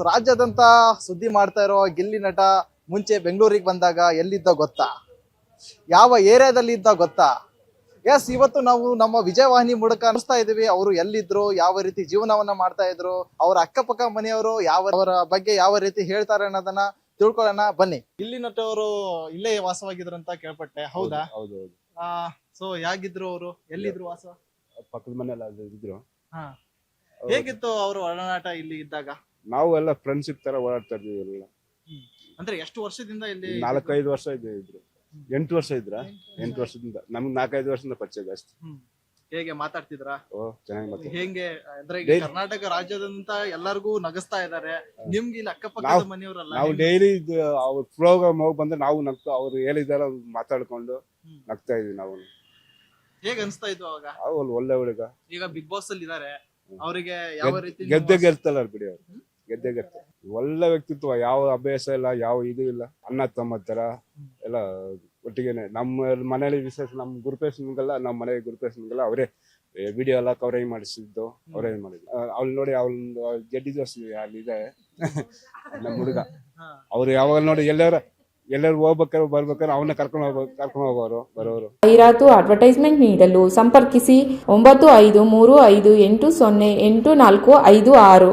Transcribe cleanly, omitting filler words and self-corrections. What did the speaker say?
ರಾಜ್ಯದಂತ ಸುದ್ದಿ ಮಾಡ್ತಾ ಇರೋ ಗಿಲ್ಲಿ ನಟ ಮುಂಚೆ ಬೆಂಗಳೂರಿಗೆ ಬಂದಾಗ ಎಲ್ಲಿದ್ದ ಗೊತ್ತಾ? ಯಾವ ಏರಿಯಾದಲ್ಲಿ ಇದ್ದ ಗೊತ್ತಾ? ಎಸ್, ಇವತ್ತು ನಾವು ನಮ್ಮ ವಿಜಯವಾಹಿನಿ ಮೂಲಕ ಅನಿಸ್ತಾ ಇದೀವಿ ಅವರು ಎಲ್ಲಿದ್ರು, ಯಾವ ರೀತಿ ಜೀವನವನ್ನ ಮಾಡ್ತಾ ಇದ್ರು, ಅವರ ಅಕ್ಕಪಕ್ಕ ಮನೆಯವರು ಅವರ ಬಗ್ಗೆ ಯಾವ ರೀತಿ ಹೇಳ್ತಾರೆ ಅನ್ನೋದನ್ನ ತಿಳ್ಕೊಳ್ಳೋಣ ಬನ್ನಿ. ಗಿಲ್ಲಿ ನಟ ಅವರು ಇಲ್ಲೇ ವಾಸವಾಗಿದ್ರು ಅಂತ ಕೇಳ್ಪಟ್ಟೆ, ಹೌದಾ? ಹೌದು. ಸೊ ಹೇಗಿದ್ರು ಅವರು, ಎಲ್ಲಿದ್ರು ವಾಸ? ಪಕ್ಕದ ಮನೆಯಲ್ಲ ಇದ್ರು. ಹೇಗಿತ್ತು ಅವರು ಒಡನಾಟ ಇಲ್ಲಿ ಇದ್ದಾಗ? ನಾವು ಎಲ್ಲ ಫ್ರೆಂಡ್ಶಿಪ್ ತರ ಓಡಾಡ್ತಾ ಇದ್ವಿ ಎಲ್ಲ. ಅಂದ್ರೆ ಎಷ್ಟು ವರ್ಷದಿಂದ ಇಲ್ಲಿ? 4-5 ವರ್ಷ ಇದ್ರು. 8 ವರ್ಷ ಇದ್ರ. 8 ವರ್ಷದಿಂದ ನಮ್ಗೆ 4-5 ವರ್ಷದಿಂದ ಪರಿಚಯ ಜಾಸ್ತಿ. ಹೇಗೆ ಮಾತಾಡ್ತಿದ್ರಾ? ಚೆನ್ನಾಗಿ ಮಾತಾಡ್ತಾರೆ. ಹೆಂಗೆ ಅಂದ್ರೆ ಈಗ ಕರ್ನಾಟಕ ರಾಜ್ಯದಂತ ಎಲ್ಲರಿಗೂ ನಗಸ್ತಾ ಇದಾರೆ, ನಿಮ್ಗೆ ಇಲ್ಲಿ ಅಕ್ಕಪಕ್ಕದ ಮನೆಯವರಲ್ಲ? ನಾವು ಡೈಲಿ ಅವ್ರ ಪ್ರೋಗ್ರಾಮ್ ಹೋಗಿ ಬಂದ್ರೆ ನಾವು ನಗ್ತಾ, ಅವ್ರು ಹೇಳಿದಾರ ಮಾತಾಡ್ಕೊಂಡು ನಗ್ತಾ ಇದೀವಿ ನಾವು. ಹೇಗೆ ಅನ್ಸ್ತಾ ಇದ್ವು ಅವಾಗ? ಅವ್ರು ಒಳ್ಳೆ ಹುಡುಗ. ಈಗ ಬಿಗ್ ಬಾಸ್ ಅಲ್ಲಿ ಇದಾರೆ, ಅವರಿಗೆ ಯಾವ ರೀತಿ ಗೆದ್ದೆ ಗೆಲ್ತಲ್ಲ ಬಿಡಿ, ಅವ್ರು ಗೆದ್ದೆ ಗೆಲ್ತ. ಒಳ್ಳೆ ವ್ಯಕ್ತಿತ್ವ, ಯಾವ ಅಭ್ಯಾಸ ಇಲ್ಲ, ಯಾವ ಇದು ಇಲ್ಲ. ಅಣ್ಣ ತಮ್ಮ ತರ ಎಲ್ಲ ಒಟ್ಟಿಗೆನೆ. ನಮ್ಮ ಮನೇಲಿ ವಿಶೇಷ, ನಮ್ ಗುರುಪೇಶನ್ಗೆಲ್ಲ, ನಮ್ಮ ಮನೆ ಗುರುಪೇಶನ್ಗೆಲ್ಲ ಅವರೇ ವಿಡಿಯೋ ಎಲ್ಲ ಕವರೇಜ್ ಮಾಡಿಸಿದ್ದು, ಅವರೇ ಮಾಡಿದ್ರು. ಅವ್ಳು ನೋಡಿ, ಅವ್ಳು ಜಡ್ಡಿ ದೋಸ್ತಿ ಅಲ್ಲಿ ಇದೆ ನಮ್ಮ ಹುಡುಗ. ಅವ್ರು ಯಾವಾಗ ನೋಡಿ ಎಲ್ಲರೂ ಹೋಗ್ಬೇಕಾದ್ರೆ ಬರ್ಬೇಕಾದ್ರೆ ಅವನ್ನ ಕರ್ಕೊಂಡು ಹೋಗೋರು ಬರೋರು. ಜಾಹೀರಾತು ಅಡ್ವರ್ಟೈಸ್ಮೆಂಟ್ ನೀಡಲು ಸಂಪರ್ಕಿಸಿ 9535808456.